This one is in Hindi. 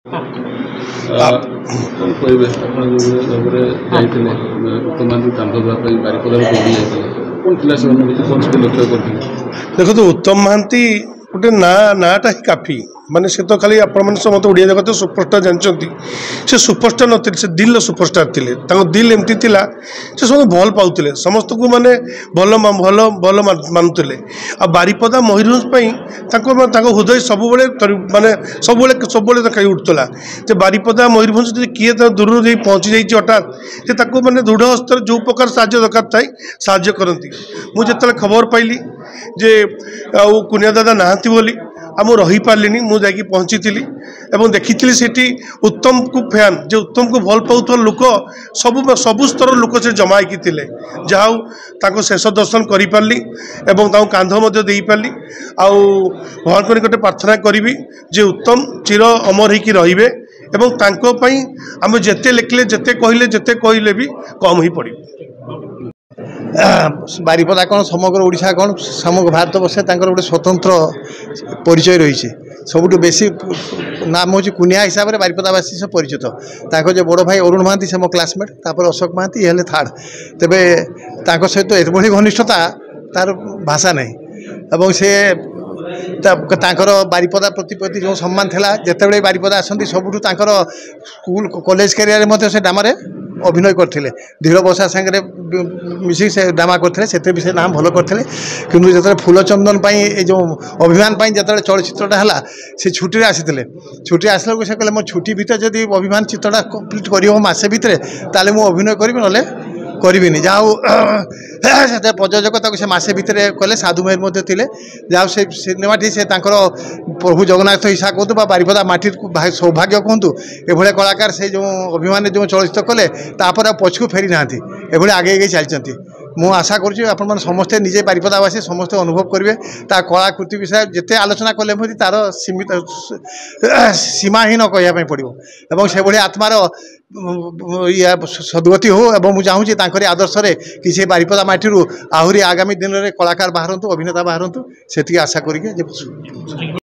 कौन कहे उत्तम महांती कांध बारिपदार कौन थी कौन सब लक्ष्य कर देखो उत्तम महांती गोटे नाटा ही काफी माने से तो खाली आपण समस्त ओडिया जगत सुपरस्टार जानते से सुपरस्टार नी से दिल सुपरस्टार थे दिल एमती थिला से सब भल पाते समस्त को माने भल भल भल मानुले आ बारिपदा मयूरभंज हृदय सब माने सब कही उठुला जे बारिपदा मयूरभंज किए दूर पहुँची जाइए हठात से माने दृढ़ हस्तर जो प्रकार साहाय्य दरकार थाए साहाय्य करती मुझे खबर पाइली जे कुनिया दादा नहांती बोली आम रही पार्ली मुझे पहुँची थी एवं देखी सेठी उत्तम को फैन जो उत्तम को भल पाउथल लोक सबु स्तर लोक से जमा होती जहाँ शेष दर्शन कर पार्ली एवं कांध दे पार्ली आउ भगवान को निकटे प्रार्थना करी जे उत्तम चिर अमर होकर रे एवं आम जिते लिखले जिते कहले भी कम ही पड़ बारिपदा कौन समग्र ओडिशा कौन समग्र भारत वर्ष गोटे स्वतंत्र परिचय रही है सबुठ बेसी नाम हूँ कुनिया हिसाब से बारिपदावासी से परिचित जो बड़ भाई अरुण महांती से मो क्लासमेट तापर अशोक महांती ये थार्ड तेबे सहित एभली घनिष्ठता तार भाषा नहीं एवं से बारिपदा प्रति जो सम्मान था जिते बारिपदा आसती सबुठ स्कूल कॉलेज कैरियर से डामारे अभिनय करते धीर बसा सांगे मिसिक से ड्रामा करते से नाम भल करते कि जो फूलचंदन जो अभिमान जो चलचित्रटा है से छुट्टी आसी छुट्टी आसला से कहले मो छुट्टी भितर जब अभिमान चित्रटा कम्प्लीट करसे भितर ताले मु अभिनय करी ना करी जहाँ प्रयोजक से मसे भितर कले साधु मेहर थे जहाँ से सिनेमाटी से प्रभु जगन्नाथ ईशा कहतु बारिपदा माटी सौभाग्य कहतु ये कलाकार से जो अभिमान जो चलचित्र कले तापर पछकू फेरी ना ये आगे चलती मु आशा करुँ समस्ते निजे बारिपदावासी समस्ते अनुभव करेंगे कलाकृति विषय जिते आलोचना कले तार सीमित सीमाहीन कहवाई पड़ो और से भाई आत्मार सद्गति हो और मुझे चाहूँगी आदर्श कि से बारिपदा माटी आहरी आगामी दिन में कलाकार बाहर अभिनेता बाहर से आशा करेंगे।